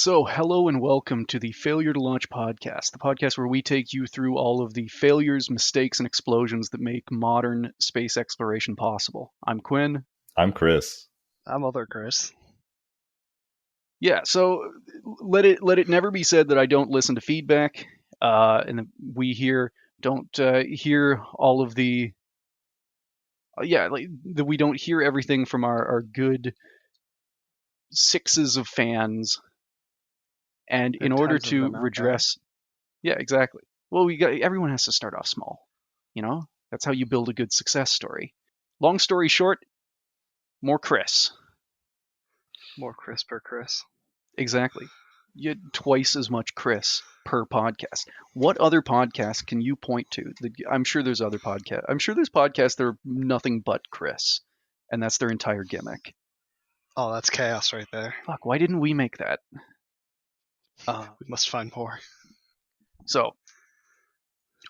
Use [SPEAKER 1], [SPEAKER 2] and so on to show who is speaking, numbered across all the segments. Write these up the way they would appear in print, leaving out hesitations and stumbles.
[SPEAKER 1] So, hello and welcome to the Failure to Launch podcast, the podcast where we take you through all of the failures, mistakes, and explosions that make modern space exploration possible. I'm Quinn.
[SPEAKER 2] I'm Chris.
[SPEAKER 3] I'm other Chris.
[SPEAKER 1] Yeah, so let it never be said that I don't listen to feedback, and that we here don't hear all of the that we don't hear everything from our good sixes of fans. And in order to redress, yeah, exactly. Well, everyone has to start off small, you know? That's how you build a good success story. Long story short, more Chris.
[SPEAKER 3] More Chris per Chris.
[SPEAKER 1] Exactly. You had twice as much Chris per podcast. What other podcast can you point to? I'm sure there's other podcasts. I'm sure there's podcasts that are nothing but Chris, and that's their entire gimmick.
[SPEAKER 3] Oh, that's chaos right there.
[SPEAKER 1] Fuck, why didn't we make that?
[SPEAKER 3] We must find more.
[SPEAKER 1] So,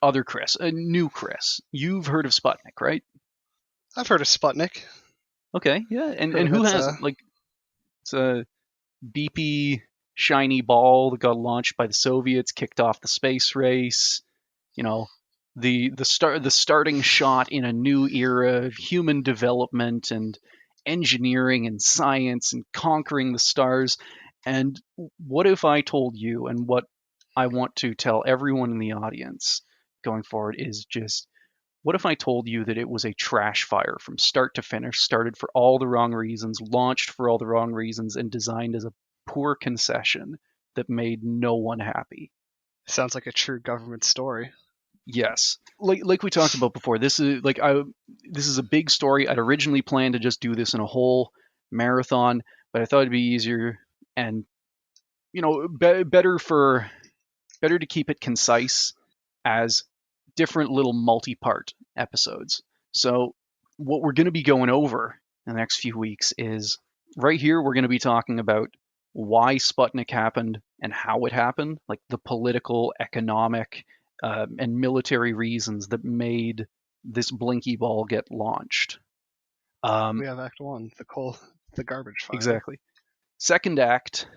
[SPEAKER 1] other Chris, a new Chris. You've heard of Sputnik, right?
[SPEAKER 3] I've heard of Sputnik.
[SPEAKER 1] Okay, yeah, and who hasn't? Like, it's a beepy, shiny ball that got launched by the Soviets, kicked off the space race. You know, the starting shot in a new era of human development and engineering and science and conquering the stars. And what if I told you, and what I want to tell everyone in the audience going forward is just, what if I told you that it was a trash fire from start to finish, started for all the wrong reasons, launched for all the wrong reasons, and designed as a poor concession that made no one happy?
[SPEAKER 3] Sounds like a true government story.
[SPEAKER 1] Yes. Like we talked about before, this is a big story. I'd originally planned to just do this in a whole marathon, but I thought it'd be easier and, you know, better to keep it concise as different little multi-part episodes. So what we're going to be going over in the next few weeks is, right here we're going to be talking about why Sputnik happened and how it happened, like the political, economic, and military reasons that made this blinky ball get launched.
[SPEAKER 3] We have Act 1, the garbage fire.
[SPEAKER 1] Exactly. Second act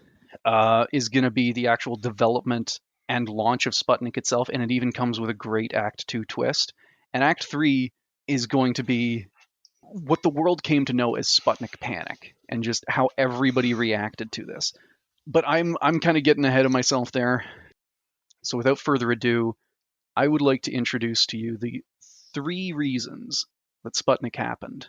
[SPEAKER 1] is going to be the actual development and launch of Sputnik itself, and it even comes with a great Act 2 twist. And Act 3 is going to be what the world came to know as Sputnik panic, and just how everybody reacted to this. But I'm kind of getting ahead of myself there. So without further ado, I would like to introduce to you the 3 reasons that Sputnik happened.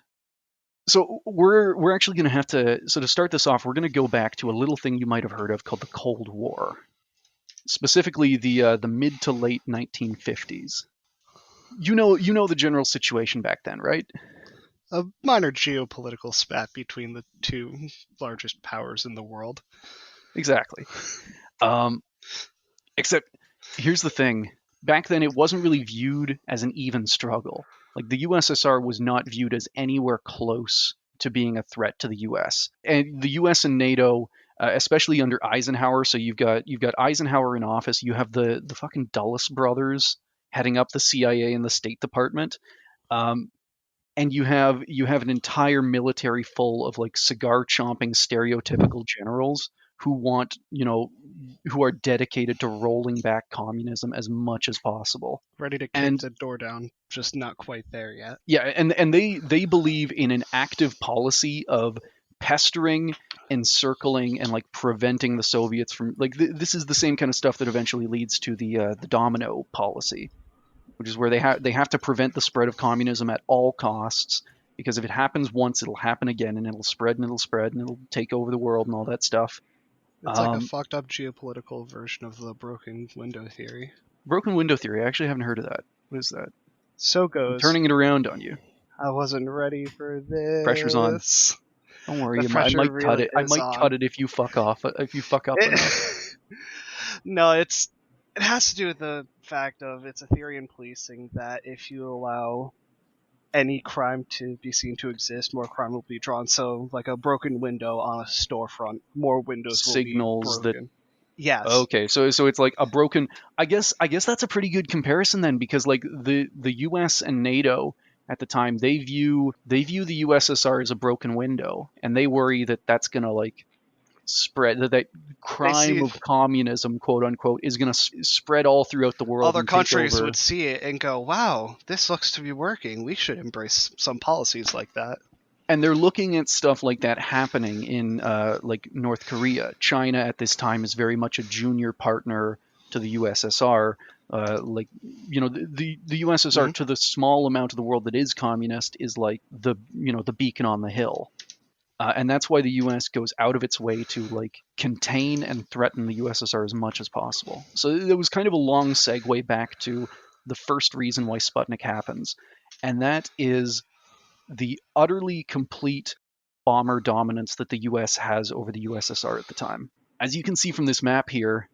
[SPEAKER 1] So we're actually going to have to, so to start this off, we're going to go back to a little thing you might have heard of called the Cold War. Specifically the mid to late 1950s. You know the general situation back then, right?
[SPEAKER 3] A minor geopolitical spat between the two largest powers in the world.
[SPEAKER 1] Exactly. Except, here's the thing. Back then, it wasn't really viewed as an even struggle. Like, the USSR was not viewed as anywhere close to being a threat to the US. And the US and NATO, especially under Eisenhower, so you've got Eisenhower in office, you have the fucking Dulles brothers heading up the CIA and the State Department, and you have an entire military full of like cigar chomping stereotypical generals who are dedicated to rolling back communism as much as possible.
[SPEAKER 3] Ready to kick the door down, just not quite there yet.
[SPEAKER 1] Yeah, and they believe in an active policy of pestering, encircling, and like preventing the Soviets from, like, this is the same kind of stuff that eventually leads to the domino policy, which is where they have to prevent the spread of communism at all costs, because if it happens once, it'll happen again, and it'll spread, and it'll take over the world and all that stuff.
[SPEAKER 3] It's like a fucked up geopolitical version of the broken window theory.
[SPEAKER 1] Broken window theory? I actually haven't heard of that. What is that?
[SPEAKER 3] So goes.
[SPEAKER 1] I'm turning it around on you.
[SPEAKER 3] I wasn't ready for this.
[SPEAKER 1] Pressure's on. Don't worry, I might cut it. I might cut it if you fuck off. If you fuck up enough.
[SPEAKER 3] No, it has to do with the fact of, it's a theory in policing that if you allow any crime to be seen to exist, more crime will be drawn. So, like a broken window on a storefront, more windows
[SPEAKER 1] signals
[SPEAKER 3] will be broken. Yes.
[SPEAKER 1] Okay, so it's like a broken. I guess that's a pretty good comparison then, because like the U.S. and NATO at the time, they view the USSR as a broken window, and they worry that that's gonna like spread, that
[SPEAKER 3] They
[SPEAKER 1] crime
[SPEAKER 3] see
[SPEAKER 1] of communism, quote unquote, is going to spread all throughout the world
[SPEAKER 3] other
[SPEAKER 1] and take
[SPEAKER 3] countries
[SPEAKER 1] over.
[SPEAKER 3] would see it and go, "Wow, this looks to be working. We should embrace some policies like that."
[SPEAKER 1] And they're looking at stuff like that happening in like North Korea. China at this time is very much a junior partner to the USSR. Like the USSR,
[SPEAKER 3] Hmm.
[SPEAKER 1] to the small amount of the world that is communist, is like the beacon on the hill. And that's why the U.S. goes out of its way to like contain and threaten the USSR as much as possible. So it was kind of a long segue back to the first reason why Sputnik happens, and that is the utterly complete bomber dominance that the US has over the USSR at the time. As you can see from this map here,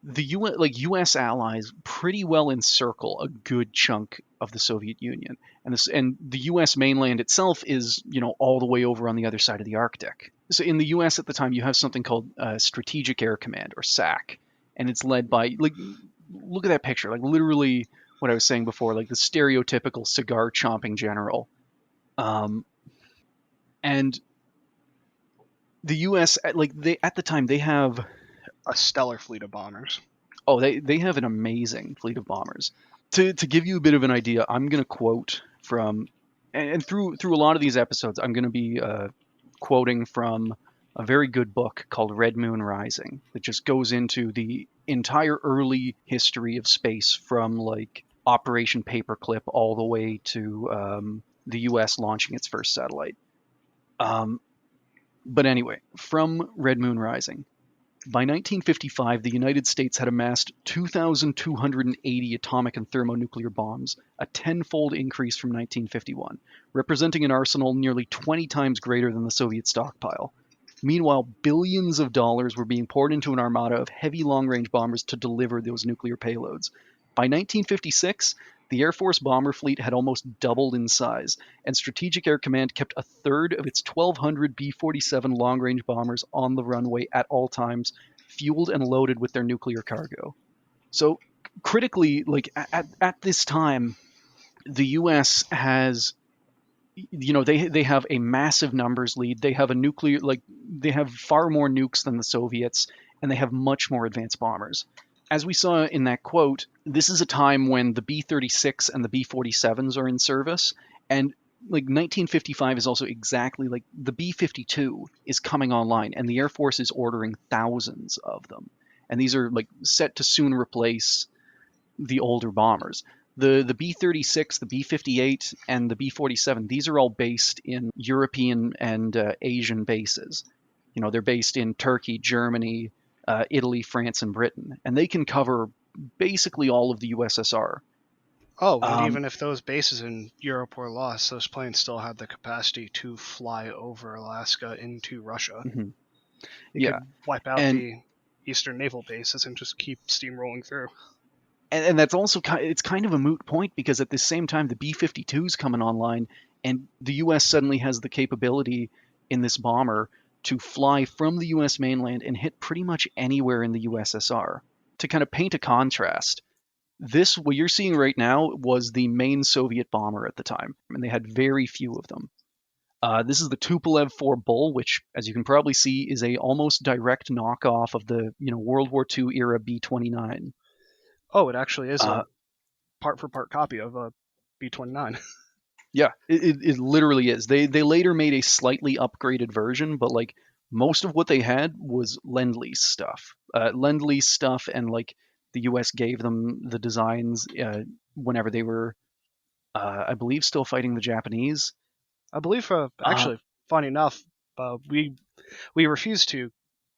[SPEAKER 1] the US allies pretty well encircle a good chunk of the Soviet Union. And the US mainland itself is, all the way over on the other side of the Arctic. So in the US at the time you have something called Strategic Air Command, or SAC, and it's led by, like, look at that picture, like literally what I was saying before, like the stereotypical cigar chomping general. Um, and the U.S. like they at the time they have
[SPEAKER 3] A stellar fleet of bombers.
[SPEAKER 1] they have an amazing fleet of bombers. To give you a bit of an idea, I'm going to quote from, and through a lot of these episodes, I'm going to be quoting from a very good book called Red Moon Rising that just goes into the entire early history of space, from like Operation Paperclip all the way to the U.S. launching its first satellite. Um, But anyway, from Red Moon Rising. By 1955, the United States had amassed 2,280 atomic and thermonuclear bombs, a tenfold increase from 1951, representing an arsenal nearly 20 times greater than the Soviet stockpile. Meanwhile, billions of dollars were being poured into an armada of heavy long-range bombers to deliver those nuclear payloads. By 1956, the Air Force bomber fleet had almost doubled in size, and Strategic Air Command kept a third of its 1,200 B-47 long-range bombers on the runway at all times, fueled and loaded with their nuclear cargo. So, critically, like at this time, the U.S. has, they have a massive numbers lead. They have a nuclear, like, they have far more nukes than the Soviets, and they have much more advanced bombers. As we saw in that quote, this is a time when the B-36 and the B-47s are in service, and like 1955 is also exactly like the B-52 is coming online, and the Air Force is ordering thousands of them, and these are like set to soon replace the older bombers. The B-36, the B-58, and the B-47, these are all based in European and Asian bases. They're based in Turkey, Germany, Italy, France, and Britain, and they can cover basically all of the USSR.
[SPEAKER 3] Oh, and
[SPEAKER 1] Um,
[SPEAKER 3] even if those bases in Europe were lost, those planes still had the capacity to fly over Alaska into Russia.
[SPEAKER 1] mhm,
[SPEAKER 3] It
[SPEAKER 1] yeah,
[SPEAKER 3] could wipe out
[SPEAKER 1] and
[SPEAKER 3] the Eastern naval bases and just keep steamrolling through.
[SPEAKER 1] and that's also it's kind of a moot point, because at the same time the B-52 is coming online, and the U.S. suddenly has the capability in this bomber to fly from the U.S. mainland and hit pretty much anywhere in the USSR. To kind of paint a contrast, this, what you're seeing right now, was the main Soviet bomber at the time, and they had very few of them. This is the Tupolev 4 Bull, which, as you can probably see, is a almost direct knockoff of the World War II era B-29.
[SPEAKER 3] Oh, it actually is
[SPEAKER 1] Uh,
[SPEAKER 3] a part for part copy of a B-29.
[SPEAKER 1] Yeah, it literally is. They later made a slightly upgraded version, but like most of what they had was Lend-Lease stuff. Lend-Lease stuff, and like the U.S. gave them the designs whenever they were, I believe, still fighting the Japanese.
[SPEAKER 3] I believe,
[SPEAKER 1] Uh,
[SPEAKER 3] actually, funny enough, we refused to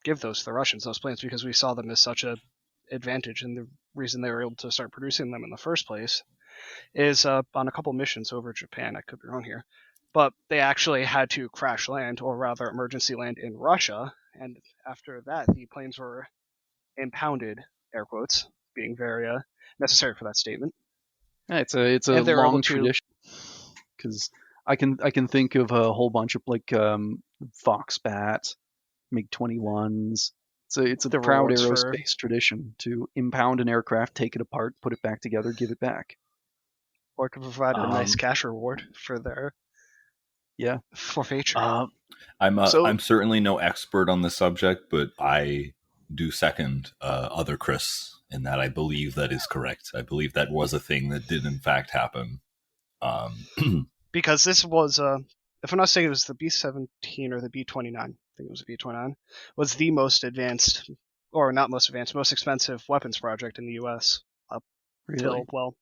[SPEAKER 3] give those to the Russians, those planes, because we saw them as such a advantage, and the reason they were able to start producing them in the first place is on a couple missions over Japan. I could be wrong here, but they actually had to crash land, or rather emergency land, in Russia, and after that the planes were impounded, air quotes being very necessary for that statement,
[SPEAKER 1] yeah, it's a
[SPEAKER 3] and they were able
[SPEAKER 1] long
[SPEAKER 3] to.
[SPEAKER 1] tradition, because I can think of a whole bunch of like Foxbat, MiG-21s. It's a
[SPEAKER 3] The
[SPEAKER 1] proud
[SPEAKER 3] rewards for,
[SPEAKER 1] aerospace tradition to impound an aircraft, take it apart, put it back together, give it back.
[SPEAKER 3] or to provide a nice
[SPEAKER 1] Um,
[SPEAKER 3] cash reward for their
[SPEAKER 1] yeah.
[SPEAKER 3] forfeiture.
[SPEAKER 1] So
[SPEAKER 2] I'm certainly no expert on the subject, but I do second other Chris in that I believe that is correct. I believe that was a thing that did in fact happen. Um,
[SPEAKER 3] Because this was, if I'm not mistaken, it was the B-17 or the B-29. I think it was the B-29. Was the most advanced, or not most advanced, most expensive weapons project in the U.S. up till,
[SPEAKER 1] really,
[SPEAKER 3] well,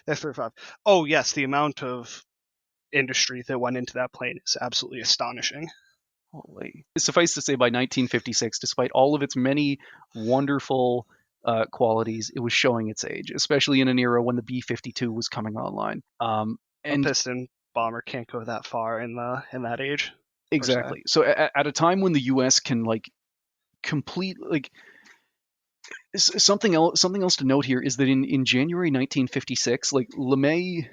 [SPEAKER 3] F-35. Oh yes, the amount of industry that went into that plane is absolutely astonishing.
[SPEAKER 1] holy. Suffice to say, by 1956, despite all of its many wonderful qualities, it was showing its age, especially in an era when the B-52 was coming online.
[SPEAKER 3] A
[SPEAKER 1] And
[SPEAKER 3] piston bomber can't go that far in that age, per se.
[SPEAKER 1] exactly. So at a time when the U.S. can like complete like something else to note here is that in January 1956, like LeMay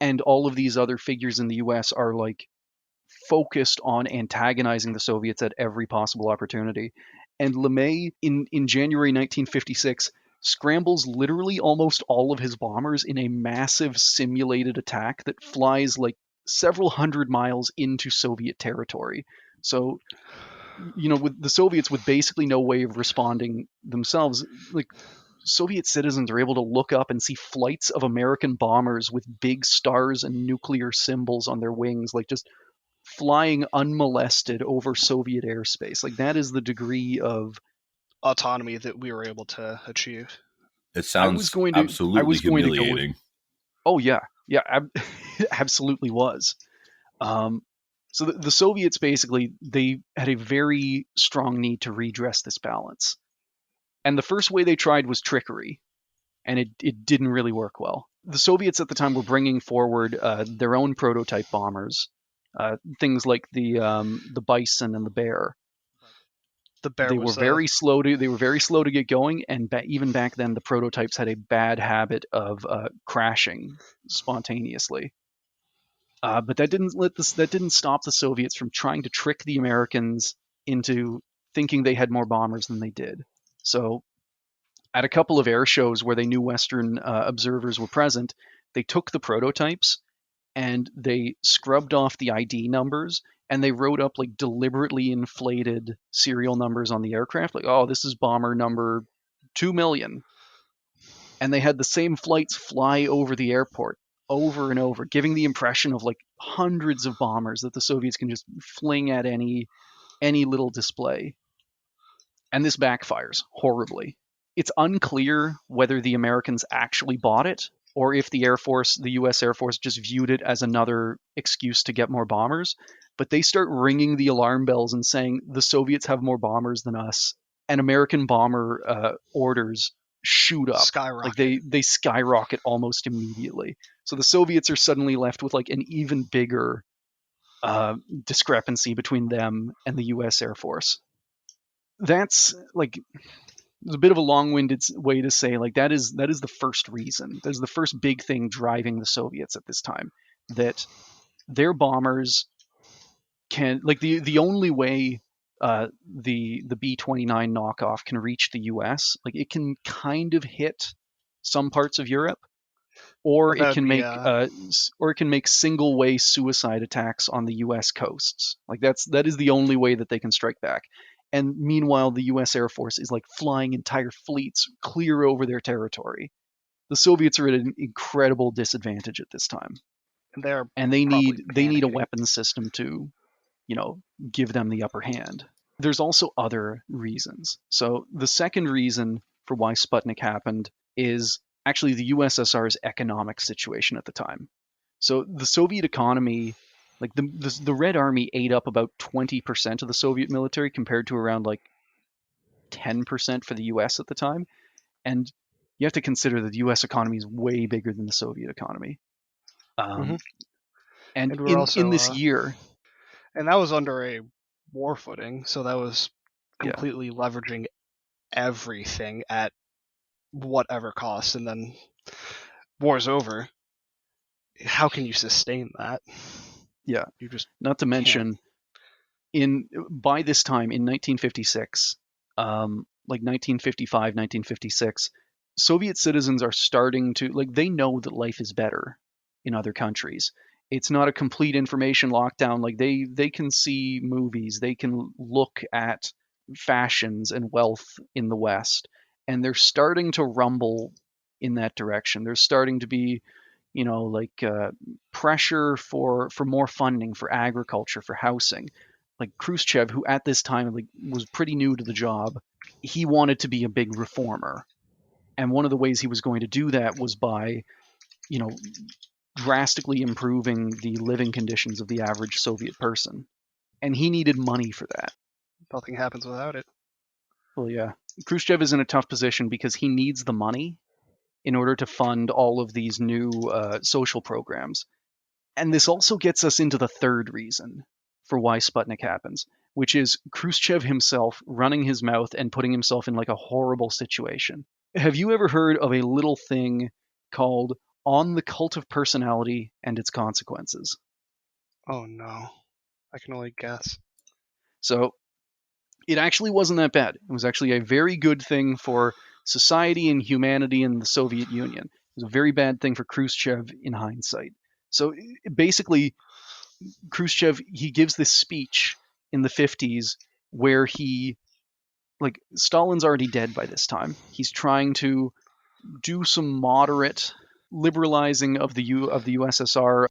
[SPEAKER 1] and all of these other figures in the US are like focused on antagonizing the Soviets at every possible opportunity. And LeMay in January 1956 scrambles literally almost all of his bombers in a massive simulated attack that flies like several hundred miles into Soviet territory. So with the Soviets with basically no way of responding themselves, like Soviet citizens are able to look up and see flights of American bombers with big stars and nuclear symbols on their wings, like just flying unmolested over Soviet airspace. Like that is the degree of
[SPEAKER 3] Autonomy that we were able to achieve.
[SPEAKER 2] it
[SPEAKER 1] I was
[SPEAKER 2] sounds
[SPEAKER 1] going to I
[SPEAKER 2] absolutely
[SPEAKER 1] was going to go with
[SPEAKER 2] humiliating.
[SPEAKER 1] oh yeah yeah it absolutely was. Um, so the Soviets basically they had a very strong need to redress this balance, and the first way they tried was trickery, and it didn't really work well. The Soviets at the time were bringing forward their own prototype bombers, things like the Bison and the Bear.
[SPEAKER 3] The bear was a
[SPEAKER 1] They were very slow to get going, and even back then the prototypes had a bad habit of crashing spontaneously. But that didn't stop the Soviets from trying to trick the Americans into thinking they had more bombers than they did. So at a couple of air shows where they knew Western observers were present, they took the prototypes and they scrubbed off the ID numbers and they wrote up like deliberately inflated serial numbers on the aircraft, like, oh, this is bomber number 2 million. And they had the same flights fly over the airport over and over, giving the impression of like hundreds of bombers that the Soviets can just fling at any little display. And this backfires horribly. It's unclear whether the Americans actually bought it or if the US Air Force, just viewed it as another excuse to get more bombers. But they start ringing the alarm bells and saying the Soviets have more bombers than us, and American bomber orders shoot up. Like
[SPEAKER 3] skyrocket.
[SPEAKER 1] they skyrocket almost immediately. So the Soviets are suddenly left with like an even bigger discrepancy between them and the U.S. Air Force. That's like it's a bit of a long-winded way to say like that is the first reason. That is the first big thing driving the Soviets at this time, that their bombers can like the only way the B-29 knockoff can reach the U.S. like it can kind of hit some parts of Europe, or
[SPEAKER 3] But that
[SPEAKER 1] it
[SPEAKER 3] would
[SPEAKER 1] can
[SPEAKER 3] be
[SPEAKER 1] make single way suicide attacks on the U.S. coasts. Like that is the only way that they can strike back. And meanwhile, the U.S. Air Force is like flying entire fleets clear over their territory. The Soviets are at an incredible disadvantage at this time,
[SPEAKER 3] and they're
[SPEAKER 1] and
[SPEAKER 3] probably
[SPEAKER 1] they need a
[SPEAKER 3] panicking.
[SPEAKER 1] weapons system to give them the upper hand. There's also other reasons. So the second reason for why Sputnik happened is actually the USSR's economic situation at the time. So the Soviet economy, like the Red Army ate up about 20% of the Soviet military compared to around like 10% for the US at the time. And you have to consider that the US economy is way bigger than the Soviet economy.
[SPEAKER 3] Hmm.
[SPEAKER 1] Um, and
[SPEAKER 3] And we were
[SPEAKER 1] in
[SPEAKER 3] also,
[SPEAKER 1] this year,
[SPEAKER 3] and that was under a war footing, so that was
[SPEAKER 1] yeah,
[SPEAKER 3] completely leveraging everything at whatever cost. And then war's over. How can you sustain that?
[SPEAKER 1] yeah,
[SPEAKER 3] You just
[SPEAKER 1] not to
[SPEAKER 3] can't.
[SPEAKER 1] mention in by this time in 1956, like 1955, 1956, Soviet citizens are starting to like they know that life is better in other countries, It's not a complete information lockdown. Like they can see movies, they can look at fashions and wealth in the West, and they're starting to rumble in that direction. There's starting to be, like pressure for more funding for agriculture, for housing. Like Khrushchev, who at this time like was pretty new to the job, he wanted to be a big reformer, and one of the ways he was going to do that was by, you know, drastically improving the living conditions of the average Soviet person. And he needed money for that.
[SPEAKER 3] Nothing happens without it.
[SPEAKER 1] Well, yeah. Khrushchev is in a tough position because he needs the money in order to fund all of these new social programs. And this also gets us into the third reason for why Sputnik happens, which is Khrushchev himself running his mouth and putting himself in like a horrible situation. Have you ever heard of a little thing called On the Cult of Personality and Its Consequences?
[SPEAKER 3] Oh no. I can only guess.
[SPEAKER 1] So it actually wasn't that bad. It was actually a very good thing for society and humanity in the Soviet Union. It was a very bad thing for Khrushchev in hindsight. So basically, Khrushchev, he gives this speech in the 50s where like Stalin's already dead by this time. He's trying to do some moderate liberalizing of the USSR,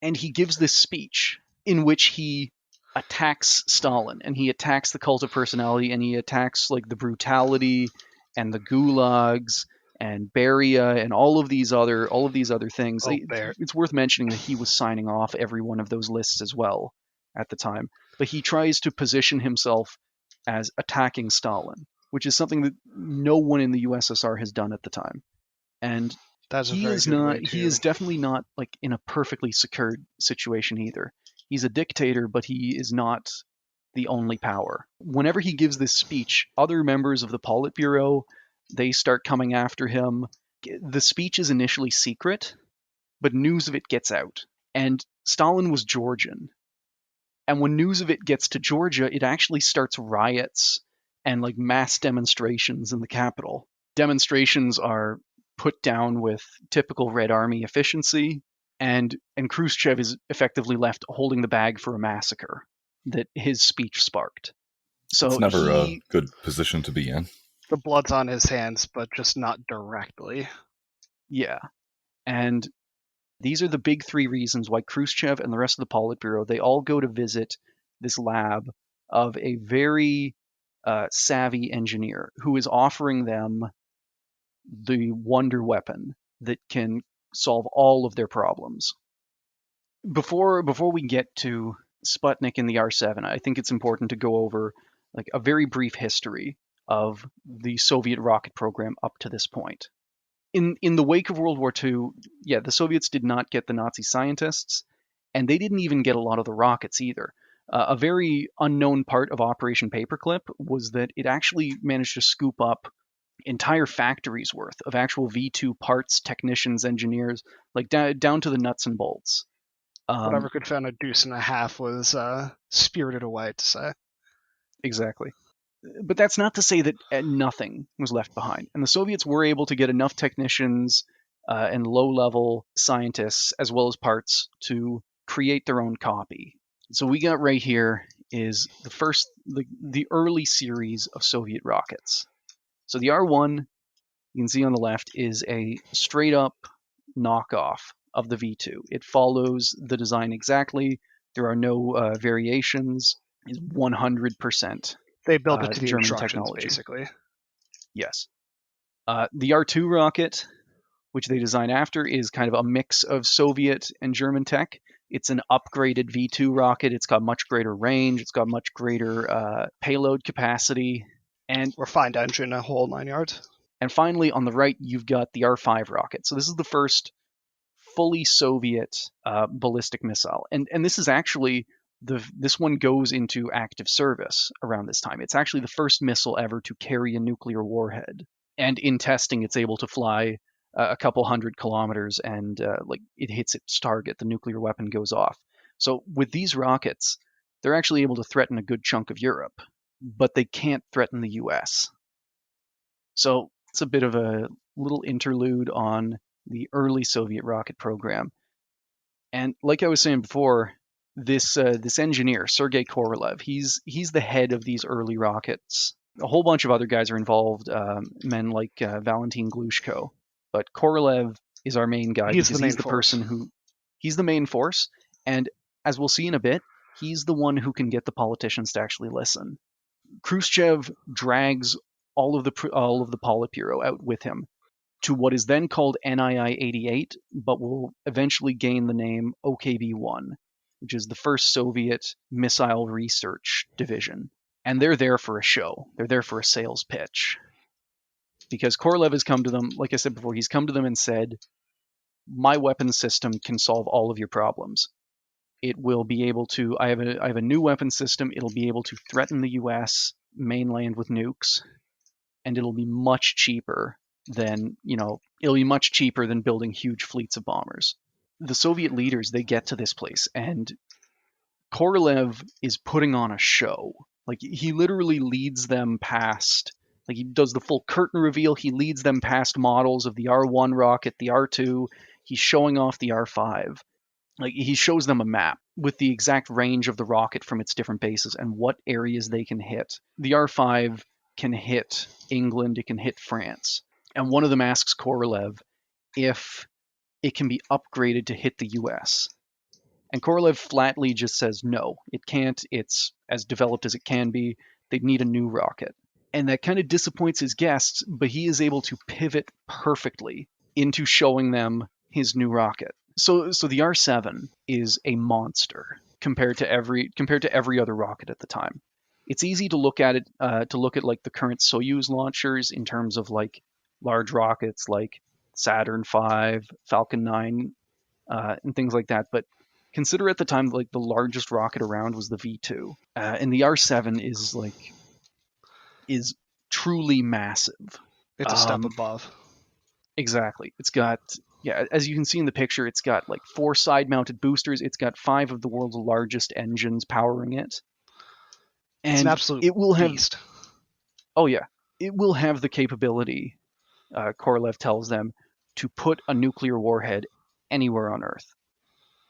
[SPEAKER 1] and he gives this speech in which he attacks Stalin, and he attacks the cult of personality, and he attacks like the brutality and the gulags and Beria and all of these other things.
[SPEAKER 3] Oh,
[SPEAKER 1] It's worth mentioning that he was signing off every one of those lists as well at the time. But he tries to position himself as attacking Stalin, which is something that no one in the USSR has done at the time. And
[SPEAKER 3] That's a
[SPEAKER 1] he
[SPEAKER 3] very
[SPEAKER 1] is
[SPEAKER 3] good
[SPEAKER 1] not
[SPEAKER 3] way
[SPEAKER 1] he
[SPEAKER 3] to.
[SPEAKER 1] is definitely not like in a perfectly secured situation either. He's a dictator, but he is not the only power. Whenever he gives this speech, other members of the Politburo, they start coming after him. The speech is initially secret, but news of it gets out. And Stalin was Georgian. And when news of it gets to Georgia, it actually starts riots and like mass demonstrations in the capital. Demonstrations are put down with typical Red Army efficiency, and Khrushchev is effectively left holding the bag for a massacre that his speech sparked. So
[SPEAKER 2] It's never a good position to be in.
[SPEAKER 3] The blood's on his hands, but just not directly.
[SPEAKER 1] Yeah. And these are the big three reasons why Khrushchev and the rest of the Politburo, they all go to visit this lab of a very savvy engineer who is offering them the wonder weapon that can solve all of their problems. Before we get to Sputnik and the R7, I think it's important to go over like a very brief history of the Soviet rocket program up to this point. In the wake of World War II, yeah, the Soviets did not get the Nazi scientists, and they didn't even get a lot of the rockets either. A very unknown part of Operation Paperclip was that it actually managed to scoop up entire factories worth of actual V2 parts, technicians, engineers, like down to the nuts and bolts.
[SPEAKER 3] Whatever could found a deuce and a half was spirited away, to say.
[SPEAKER 1] Exactly. But that's not to say that nothing was left behind. And the Soviets were able to get enough technicians and low-level scientists, as well as parts, to create their own copy. So we got right here is the early series of Soviet rockets. So the R1, you can see on the left, is a straight-up knockoff of the V2. It follows the design exactly. There are no variations. It's 100%.
[SPEAKER 3] They built it to the
[SPEAKER 1] German
[SPEAKER 3] instructions,
[SPEAKER 1] technology.
[SPEAKER 3] basically.
[SPEAKER 1] Yes. The R2 rocket, which they design after, is kind of a mix of Soviet and German tech. It's an upgraded V2 rocket. It's got much greater range. It's got much greater payload capacity. And
[SPEAKER 3] refined engine, a whole 9 yards.
[SPEAKER 1] And finally, on the right, you've got the R5 rocket. So this is the first fully Soviet ballistic missile. And this is actually this one goes into active service around this time. It's actually the first missile ever to carry a nuclear warhead. And in testing, it's able to fly a couple hundred kilometers, and like it hits its target, the nuclear weapon goes off. So with these rockets, they're actually able to threaten a good chunk of Europe, but they can't threaten the US. So it's a bit of a little interlude on the early Soviet rocket program. And like I was saying before, this engineer, Sergei Korolev, he's the head of these early rockets. A whole bunch of other guys are involved, men like Valentin Glushko, but Korolev is our main guy
[SPEAKER 3] He's
[SPEAKER 1] because
[SPEAKER 3] the main
[SPEAKER 1] he's the
[SPEAKER 3] force.
[SPEAKER 1] person who he's the main force, and as we'll see in a bit, he's the one who can get the politicians to actually listen. Khrushchev drags all of the Politburo out with him to what is then called NII 88, but will eventually gain the name OKB-1, which is the first Soviet Missile Research Division. And they're there for a show. They're there for a sales pitch. Because Korolev has come to them, like I said before, he's come to them and said, my weapons system can solve all of your problems. It will be able to, I have a new weapon system, it'll be able to threaten the US mainland with nukes, and it'll be much cheaper than, it'll be much cheaper than building huge fleets of bombers. The Soviet leaders, they get to this place, and Korolev is putting on a show. Like, he literally leads them past, like, he does the full curtain reveal, he leads them past models of the R1 rocket, the R2, he's showing off the R5. Like, he shows them a map with the exact range of the rocket from its different bases and what areas they can hit. The R5 can hit England, it can hit France. And one of them asks Korolev if it can be upgraded to hit the US. And Korolev flatly just says no, it can't. It's as developed as it can be. They'd need a new rocket. And that kind of disappoints his guests, but he is able to pivot perfectly into showing them his new rocket. So the R7 is a monster compared to every other rocket at the time. It's easy to look at it like the current Soyuz launchers in terms of like large rockets like Saturn V, Falcon 9, and things like that. But consider at the time like the largest rocket around was the V2, and the R7 is truly massive.
[SPEAKER 3] It's a step above.
[SPEAKER 1] Exactly. It's got, yeah, as you can see in the picture, it's got like 4 side-mounted boosters. It's got 5 of the world's largest engines powering it. And
[SPEAKER 3] it's an absolute
[SPEAKER 1] it will have,
[SPEAKER 3] beast.
[SPEAKER 1] Oh yeah, it will have the capability, Korolev tells them, to put a nuclear warhead anywhere on Earth,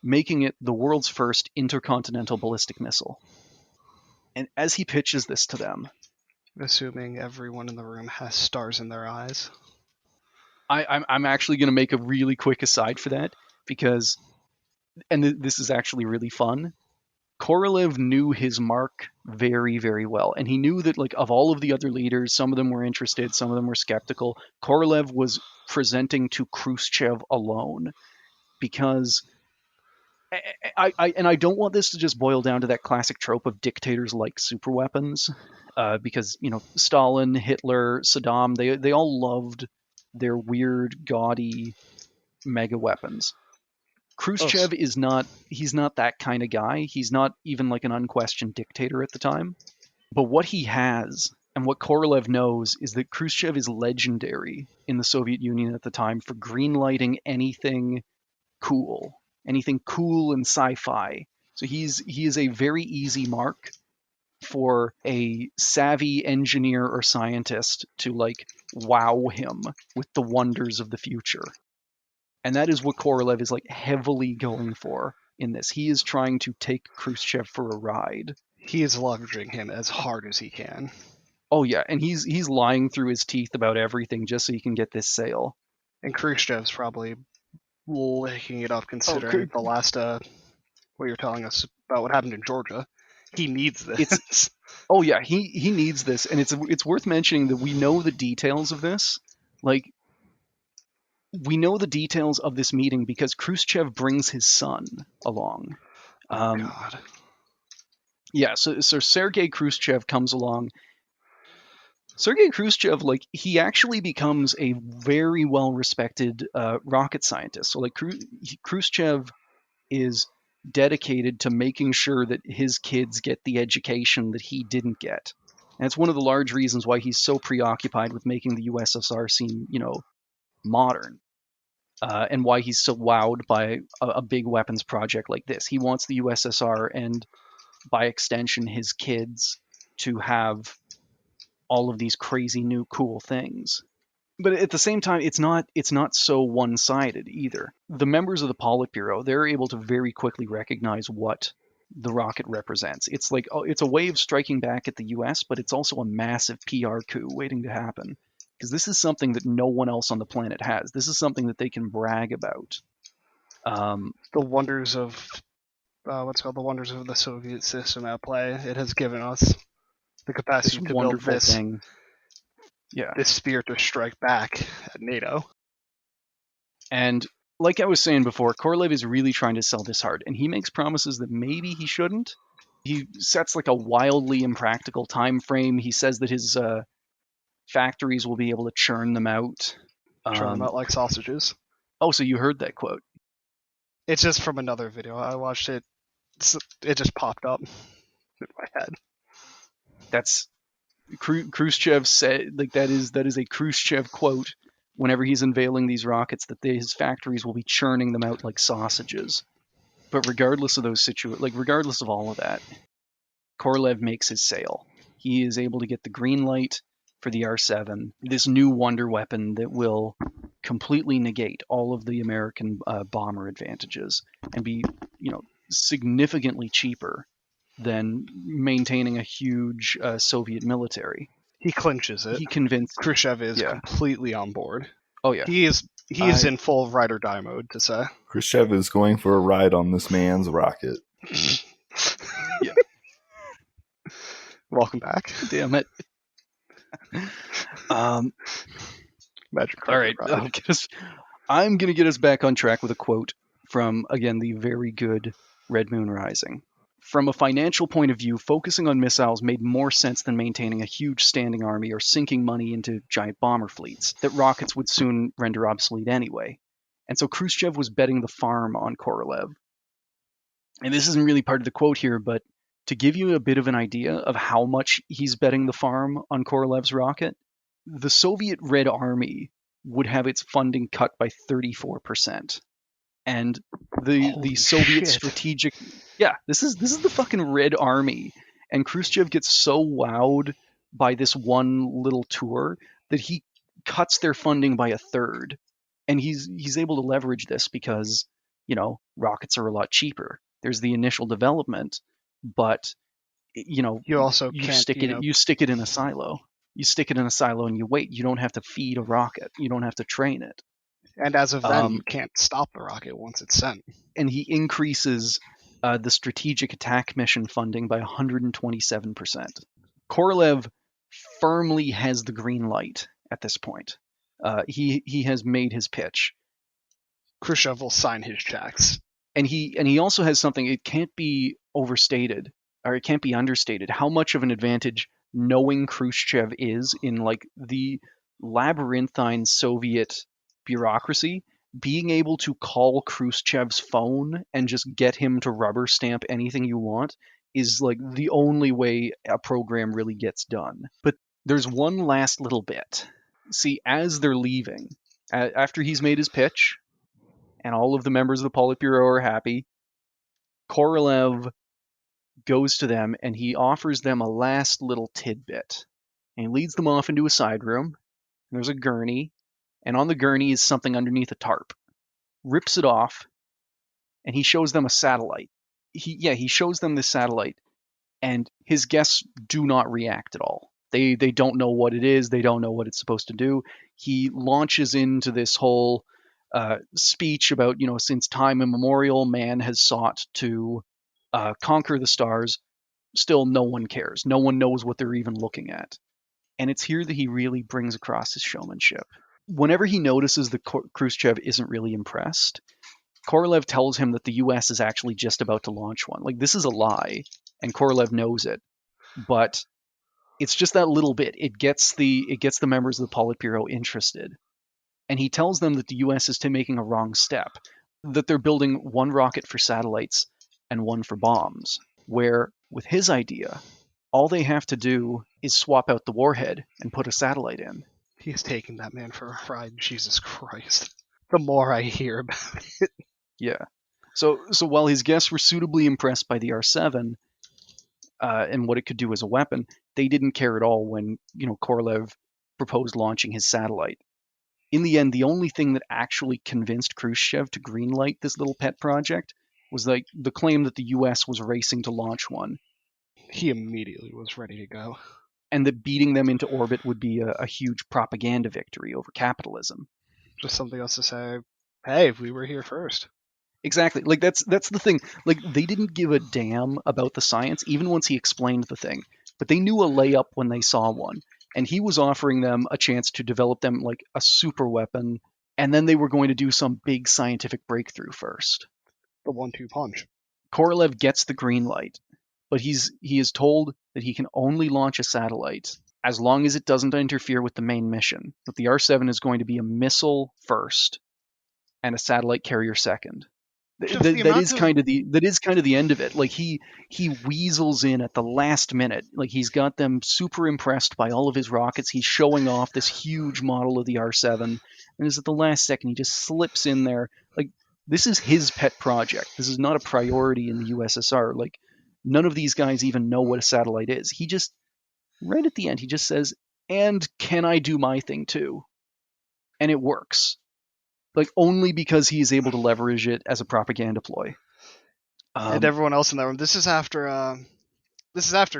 [SPEAKER 1] making it the world's first intercontinental ballistic missile. And as he pitches this to them,
[SPEAKER 3] assuming everyone in the room has stars in their eyes,
[SPEAKER 1] I'm actually going to make a really quick aside for that, because, and this is actually really fun, Korolev knew his mark very, very well. And he knew that, like, of all of the other leaders, some of them were interested, some of them were skeptical. Korolev was presenting to Khrushchev alone, because I don't want this to just boil down to that classic trope of dictators like superweapons, because, Stalin, Hitler, Saddam, they all loved their weird, gaudy mega weapons. Khrushchev is not, he's not that kind of guy. He's not even like an unquestioned dictator at the time. But what he has, and what Korolev knows, is that Khrushchev is legendary in the Soviet Union at the time for greenlighting anything cool and sci-fi. So he is a very easy mark for a savvy engineer or scientist to like wow him with the wonders of the future. And that is what Korolev is like heavily going for in this. He is trying to take Khrushchev for a ride.
[SPEAKER 3] He is leveraging him as hard as he can.
[SPEAKER 1] Oh yeah, and he's lying through his teeth about everything just so he can get this sale.
[SPEAKER 3] And Khrushchev's probably licking it up, considering the last what you're telling us about what happened in Georgia. He needs this.
[SPEAKER 1] Oh yeah, he needs this, and it's worth mentioning that we know the details of this. Like, we know the details of this meeting because Khrushchev brings his son along.
[SPEAKER 3] Oh God.
[SPEAKER 1] Yeah, so Sergei Khrushchev comes along. Sergei Khrushchev, like, he actually becomes a very well-respected rocket scientist. So, like, Khrushchev is dedicated to making sure that his kids get the education that he didn't get. And it's one of the large reasons why he's so preoccupied with making the USSR seem, modern. And why he's so wowed by a big weapons project like this. He wants the USSR and, by extension, his kids to have all of these crazy new cool things. But at the same time, it's not so one-sided either. The members of the Politburo, they're able to very quickly recognize what the rocket represents. It's like it's a way of striking back at the U.S., but it's also a massive PR coup waiting to happen because this is something that no one else on the planet has. This is something that they can brag about.
[SPEAKER 3] The wonders of the wonders of the Soviet system at play. It has given us the capacity
[SPEAKER 1] This
[SPEAKER 3] to build
[SPEAKER 1] wonderful
[SPEAKER 3] this
[SPEAKER 1] thing. Yeah.
[SPEAKER 3] this spirit to strike back at NATO.
[SPEAKER 1] And like I was saying before, Korolev is really trying to sell this hard, and he makes promises that maybe he shouldn't. He sets like a wildly impractical time frame. He says that his factories will be able to churn them out.
[SPEAKER 3] Churn them out like sausages.
[SPEAKER 1] Oh, so you heard that quote?
[SPEAKER 3] It's just from another video. I watched it. It just popped up in my head.
[SPEAKER 1] That's Khrushchev said. Like that is a Khrushchev quote. Whenever he's unveiling these rockets, that his factories will be churning them out like sausages. But regardless of regardless of all of that, Korolev makes his sale. He is able to get the green light for the R7, this new wonder weapon that will completely negate all of the American bomber advantages and be, significantly cheaper than maintaining a huge Soviet military.
[SPEAKER 3] He clinches it.
[SPEAKER 1] He convinced
[SPEAKER 3] Khrushchev is completely on board.
[SPEAKER 1] Oh yeah,
[SPEAKER 3] he is in full ride or die mode, to say.
[SPEAKER 4] Khrushchev is going for a ride on this man's rocket.
[SPEAKER 1] Yeah.
[SPEAKER 3] Welcome back.
[SPEAKER 1] Damn it.
[SPEAKER 3] Magic
[SPEAKER 1] all right, I'm going to get us back on track with a quote from, again, the very good Red Moon Rising. From a financial point of view, focusing on missiles made more sense than maintaining a huge standing army or sinking money into giant bomber fleets that rockets would soon render obsolete anyway. And so Khrushchev was betting the farm on Korolev. And this isn't really part of the quote here, but to give you a bit of an idea of how much he's betting the farm on Korolev's rocket, the Soviet Red Army would have its funding cut by 34%. And the Soviet strategic, this is the fucking Red Army, and Khrushchev gets so wowed by this one little tour that he cuts their funding by a third, and he's able to leverage this because rockets are a lot cheaper. There's the initial development, but you stick it in a silo. You stick it in a silo and you wait. You don't have to feed a rocket. You don't have to train it.
[SPEAKER 3] And as of then, you can't stop the rocket once it's sent.
[SPEAKER 1] And he increases the strategic attack mission funding by 127%. Korolev firmly has the green light at this point. He has made his pitch.
[SPEAKER 3] Khrushchev will sign his checks.
[SPEAKER 1] And he also has something, it can't be overstated, or it can't be understated, how much of an advantage knowing Khrushchev is in like the labyrinthine Soviet bureaucracy. Being able to call Khrushchev's phone and just get him to rubber stamp anything you want is like the only way a program really gets done. But there's one last little bit. See, as they're leaving, after he's made his pitch, and all of the members of the Politburo are happy, Korolev goes to them and he offers them a last little tidbit. And he leads them off into a side room. There's a gurney, and on the gurney is something underneath a tarp. Rips it off, and he shows them a satellite. He shows them this satellite, and his guests do not react at all. They don't know what it is. They don't know what it's supposed to do. He launches into this whole speech about, since time immemorial, man has sought to conquer the stars. Still, no one cares. No one knows what they're even looking at. And it's here that he really brings across his showmanship. Whenever he notices that Khrushchev isn't really impressed, Korolev tells him that the U.S. is actually just about to launch one. Like, this is a lie, and Korolev knows it. But it's just that little bit. It gets the members of the Politburo interested. And he tells them that the U.S. is making a wrong step, that they're building one rocket for satellites and one for bombs, where, with his idea, all they have to do is swap out the warhead and put a satellite in.
[SPEAKER 3] He's taking that man for a ride. Jesus Christ. The more I hear about it.
[SPEAKER 1] Yeah. So while his guests were suitably impressed by the R7 and what it could do as a weapon, they didn't care at all when, Korolev proposed launching his satellite. in the end, the only thing that actually convinced Khrushchev to greenlight this little pet project was like the claim that the US was racing to launch one,
[SPEAKER 3] He immediately was ready to go.
[SPEAKER 1] and that beating them into orbit would be a huge propaganda victory over capitalism.
[SPEAKER 3] Just something else to say, hey, we were here first.
[SPEAKER 1] Exactly. Like that's the thing. Like they didn't give a damn about the science even once he explained the thing. But they knew a layup when they saw one. And he was offering them a chance to develop them like a super weapon, and then they were going to do some big scientific breakthrough first.
[SPEAKER 3] The 1-2 punch.
[SPEAKER 1] Korolev gets the green light, but he is told that he can only launch a satellite as long as it doesn't interfere with the main mission. That the R7 is going to be a missile first and a satellite carrier second. That is kind of the end of it. Like he weasels in at the last minute. Like he's got them super impressed by all of his rockets. He's showing off this huge model of the R7, and is at the last second he just slips in there. Like this is his pet project. This is not a priority in the USSR. Like none of these guys even know what a satellite is. He just right at the end he just says, "And can I do my thing too?" And it works. Like only because he is able to leverage it as a propaganda ploy.
[SPEAKER 3] And everyone else in that room. This is after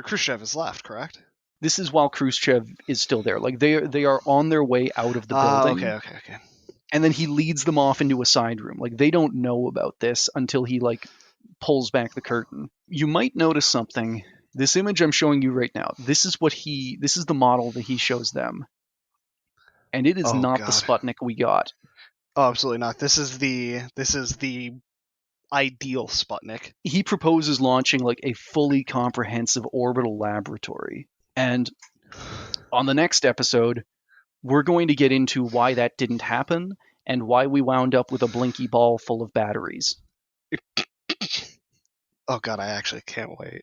[SPEAKER 3] Khrushchev has left, correct?
[SPEAKER 1] This is while Khrushchev is still there. Like they are on their way out of the building.
[SPEAKER 3] Okay.
[SPEAKER 1] And then he leads them off into a side room. Like they don't know about this until he like pulls back the curtain. You might notice something. This image I'm showing you right now. This is the model that he shows them. And it is not the Sputnik we got.
[SPEAKER 3] Oh, absolutely not. This is the ideal Sputnik.
[SPEAKER 1] He proposes launching like a fully comprehensive orbital laboratory. And on the next episode, we're going to get into why that didn't happen and why we wound up with a blinky ball full of batteries.
[SPEAKER 3] Oh god, I actually can't wait.